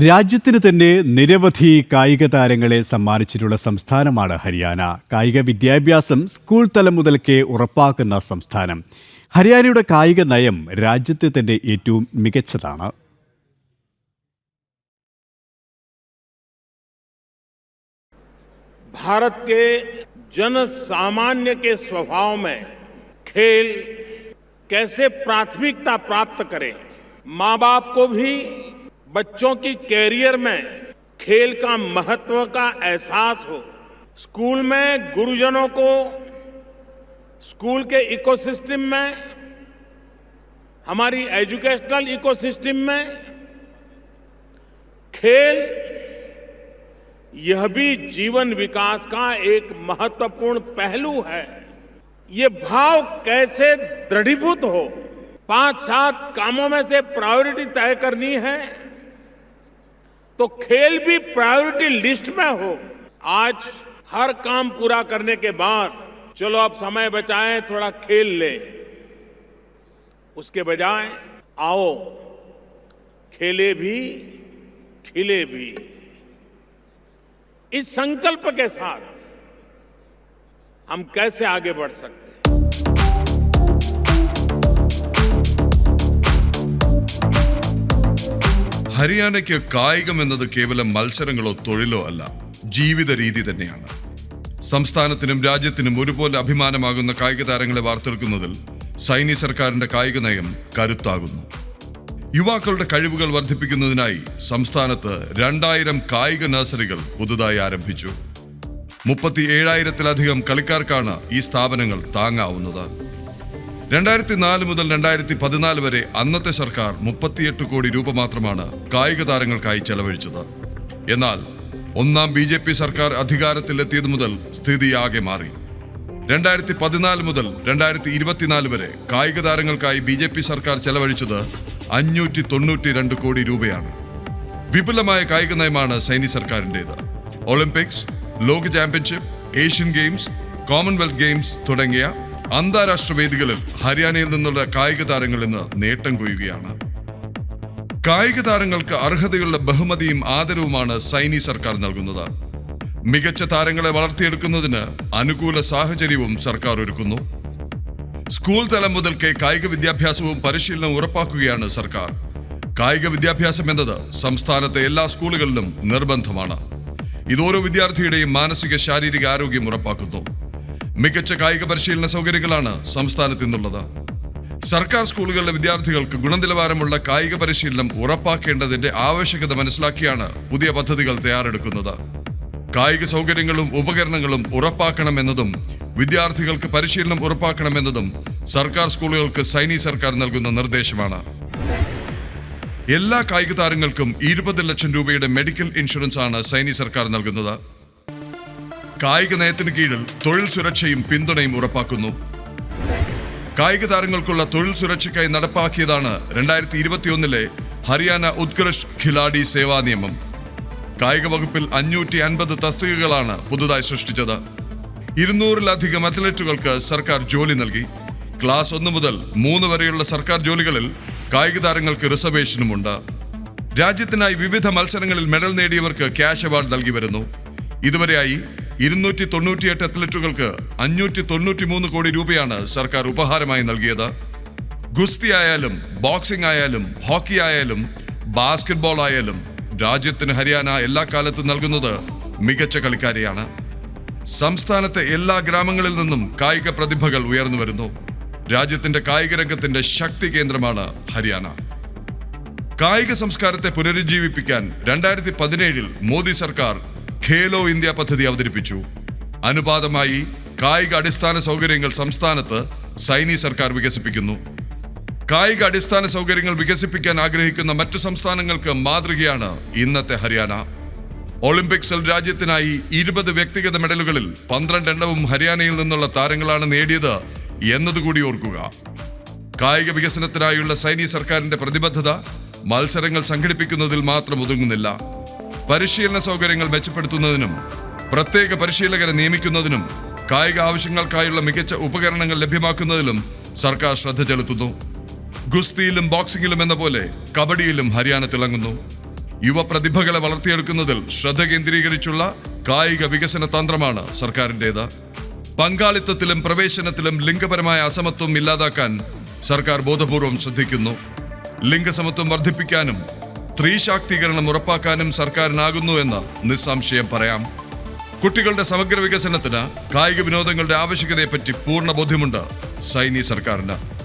രാജ്യത്തിന് തന്നെ നിരവധി കായിക താരങ്ങളെ സമ്മാനിച്ചിട്ടുള്ള സംസ്ഥാനമാണ് ഹരിയാന. കായിക വിദ്യാഭ്യാസം സ്കൂൾ തലം മുതൽക്കേ ഉറപ്പാക്കുന്ന സംസ്ഥാനം. ഹരിയാനയുടെ കായിക നയം രാജ്യത്തെ തന്നെ ഏറ്റവും മികച്ചതാണ്. भारत के जन सामान्य के स्वभाव में खेल कैसे प्राथमिकता प्राप्त करें, माँ बाप को भी बच्चों की कैरियर में खेल का महत्व का एहसास हो। स्कूल में गुरुजनों को स्कूल के इकोसिस्टम में, हमारी एजुकेशनल इकोसिस्टम में खेल यह भी जीवन विकास का एक महत्वपूर्ण पहलू है। ये भाव कैसे दृढ़ीभूत हो, 5-7 कामों में से प्रायोरिटी तय करनी है तो खेल भी प्रायोरिटी लिस्ट में हो। आज हर काम पूरा करने के बाद चलो अब समय बचाएं, थोड़ा खेल ले, उसके बजाय आओ खेले भी खिले भी। इस संकल्प के साथ हम कैसे आगे बढ़ सकते हैं? ഹരിയാനയ്ക്ക് കായികം എന്നത് കേവലം മത്സരങ്ങളോ തൊഴിലോ അല്ല, ജീവിത രീതി തന്നെയാണ്. സംസ്ഥാനത്തിനും രാജ്യത്തിനും ഒരുപോലെ അഭിമാനമാകുന്ന കായിക താരങ്ങളെ വാർത്തെടുക്കുന്നതിൽ സൈനി സർക്കാരിന്റെ കായിക നയം കരുത്താകുന്നു. യുവാക്കളുടെ കഴിവുകൾ വർദ്ധിപ്പിക്കുന്നതിനായി സംസ്ഥാനത്ത് 2000 കായിക നഴ്സറികൾ പുതുതായി ആരംഭിച്ചു. 37,000-ലധികം കളിക്കാർക്കാണ് ഈ സ്ഥാപനങ്ങൾ താങ്ങാവുന്നത്. 2004 മുതൽ 2014 വരെ അന്നത്തെ സർക്കാർ 38 കോടി രൂപ മാത്രമാണ് കായിക താരങ്ങൾക്കായി ചെലവഴിച്ചത്. എന്നാൽ ഒന്നാം BJP സർക്കാർ അധികാരത്തിലെത്തിയത് മുതൽ സ്ഥിതി ആകെ മാറി. 2014 മുതൽ 2024 വരെ കായിക താരങ്ങൾക്കായി BJP സർക്കാർ ചെലവഴിച്ചത് 592 കോടി രൂപയാണ്. വിപുലമായ കായിക നയമാണ് സൈനി സർക്കാരിൻ്റേത്. ഒളിമ്പിക്സ്, ലോക championship, Asian games, Commonwealth games തുടങ്ങിയ അന്താരാഷ്ട്ര വേദികളിൽ ഹരിയാനയിൽ നിന്നുള്ള കായിക താരങ്ങൾ ഇന്ന് നേട്ടം കൊയ്യുകയാണ്. കായിക താരങ്ങൾക്ക് അർഹതയുള്ള ബഹുമതിയും ആദരവുമാണ് സൈനി സർക്കാർ നൽകുന്നത്. മികച്ച താരങ്ങളെ വളർത്തിയെടുക്കുന്നതിന് അനുകൂല സാഹചര്യവും സർക്കാർ ഒരുക്കുന്നു. സ്കൂൾ തലം മുതൽക്കേ കായിക വിദ്യാഭ്യാസവും പരിശീലനവും ഉറപ്പാക്കുകയാണ് സർക്കാർ. കായിക വിദ്യാഭ്യാസം എന്നത് സംസ്ഥാനത്തെ എല്ലാ സ്കൂളുകളിലും നിർബന്ധമാണ്. ഇത് ഓരോ വിദ്യാർത്ഥിയുടെയും മാനസിക ശാരീരിക ആരോഗ്യം ഉറപ്പാക്കുന്നു. മികച്ച കായിക പരിശീലന സൗകര്യങ്ങളാണ് സംസ്ഥാനത്ത് നിന്നുള്ളത്. സർക്കാർ സ്കൂളുകളിലെ വിദ്യാർത്ഥികൾക്ക് ഗുണനിലവാരമുള്ള കായിക പരിശീലനം ഉറപ്പാക്കേണ്ടതിന്റെ ആവശ്യകത മനസ്സിലാക്കിയാണ് പുതിയ പദ്ധതികൾ തയ്യാറെടുക്കുന്നത്. കായിക സൗകര്യങ്ങളും ഉപകരണങ്ങളും ഉറപ്പാക്കണമെന്നതും വിദ്യാർത്ഥികൾക്ക് പരിശീലനം ഉറപ്പാക്കണമെന്നതും സർക്കാർ സ്കൂളുകൾക്ക് സൈനി സർക്കാർ നൽകുന്ന നിർദ്ദേശമാണ്. എല്ലാ കായിക താരങ്ങൾക്കും 20 ലക്ഷം രൂപയുടെ മെഡിക്കൽ ഇൻഷുറൻസ് ആണ് സൈനി സർക്കാർ നൽകുന്നത്. കായിക നയത്തിന് കീഴിൽ തൊഴിൽ സുരക്ഷയും പിന്തുണയും ഉറപ്പാക്കുന്നു. കായിക താരങ്ങൾക്കുള്ള തൊഴിൽ സുരക്ഷയ്ക്കായി നടപ്പാക്കിയതാണ് 2021 ഹരിയാന ഉത്കൃഷ്ട് ഖിലാഡി സേവാ നിയമം. കായിക വകുപ്പിൽ 550 തസ്തികകളാണ് പുതുതായി സൃഷ്ടിച്ചത്. 200-ലധികം അത്ലറ്റുകൾക്ക് സർക്കാർ ജോലി നൽകി. ക്ലാസ് 1 മുതൽ 3 വരെയുള്ള സർക്കാർ ജോലികളിൽ കായിക താരങ്ങൾക്ക് റിസർവേഷനുമുണ്ട്. രാജ്യത്തിനായി വിവിധ മത്സരങ്ങളിൽ മെഡൽ നേടിയവർക്ക് ക്യാഷ് അവാർഡ് നൽകി വരുന്നു. ഇതുവരെയായി 298 അത്ലറ്റുകൾക്ക് 593 കോടി രൂപയാണ് സർക്കാർ ഉപഹാരമായി നൽകിയത്. ഗുസ്തി ആയാലും ബോക്സിംഗ് ആയാലും ഹോക്കി ആയാലും ബാസ്കറ്റ്ബോൾ ആയാലും രാജ്യത്തിന് ഹരിയാന എല്ലാ കാലത്തും നൽകുന്നത് മികച്ച കളിക്കാരെയാണ്. സംസ്ഥാനത്തെ എല്ലാ ഗ്രാമങ്ങളിൽ നിന്നും കായിക പ്രതിഭകൾ ഉയർന്നു വരുന്നു. രാജ്യത്തിന്റെ കായിക രംഗത്തിന്റെ ശക്തി കേന്ദ്രമാണ് ഹരിയാന. കായിക സംസ്കാരത്തെ പുനരുജ്ജീവിപ്പിക്കാൻ 2017 മോദി സർക്കാർ ഖേലോ ഇന്ത്യ പദ്ധതി അവതരിപ്പിച്ചു. അനുപാതമായി കായിക അടിസ്ഥാന സൗകര്യങ്ങൾ സംസ്ഥാനത്ത് സൈനി സർക്കാർ വികസിപ്പിക്കുന്നു. കായിക അടിസ്ഥാന സൗകര്യങ്ങൾ വികസിപ്പിക്കാൻ ആഗ്രഹിക്കുന്ന മറ്റു സംസ്ഥാനങ്ങൾക്ക് മാതൃകയാണ് ഇന്നത്തെ ഹരിയാന. ഒളിമ്പിക്സിൽ രാജ്യത്തിനായി 20 വ്യക്തിഗത മെഡലുകളിൽ 12 എണ്ണവും ഹരിയാനയിൽ നിന്നുള്ള താരങ്ങളാണ് നേടിയത് എന്നതുകൂടി ഓർക്കുക. കായിക വികസനത്തിനായുള്ള സൈനി സർക്കാരിന്റെ പ്രതിബദ്ധത മത്സരങ്ങൾ സംഘടിപ്പിക്കുന്നതിൽ മാത്രം ഒതുങ്ങുന്നില്ല. പരിശീലന സൗകര്യങ്ങൾ മെച്ചപ്പെടുത്തുന്നതിനും പ്രത്യേക പരിശീലകരെ നിയമിക്കുന്നതിനും കായിക ആവശ്യങ്ങൾക്കായുള്ള മികച്ച ഉപകരണങ്ങൾ ലഭ്യമാക്കുന്നതിലും സർക്കാർ ശ്രദ്ധ ചെലുത്തുന്നു. ഗുസ്തിയിലും ബോക്സിംഗിലും എന്ന പോലെ കബഡിയിലും ഹരിയാന തിളങ്ങുന്നു. യുവപ്രതിഭകളെ വളർത്തിയെടുക്കുന്നതിൽ ശ്രദ്ധ കേന്ദ്രീകരിച്ചുള്ള കായിക വികസന തന്ത്രമാണ് സർക്കാരിൻ്റേത്. പങ്കാളിത്തത്തിലും പ്രവേശനത്തിലും ലിംഗപരമായ അസമത്വം ഇല്ലാതാക്കാൻ സർക്കാർ ബോധപൂർവം ശ്രദ്ധിക്കുന്നു. ലിംഗസമത്വം വർദ്ധിപ്പിക്കാനും സ്ത്രീ ശാക്തീകരണം ഉറപ്പാക്കാനും സർക്കാരിനാകുന്നു എന്ന് നിസ്സംശയം പറയാം. കുട്ടികളുടെ സമഗ്ര വികസനത്തിന് കായിക വിനോദങ്ങളുടെ ആവശ്യകതയെപ്പറ്റി പൂർണ്ണ ബോധ്യമുണ്ട് സൈനി സർക്കാരിന്.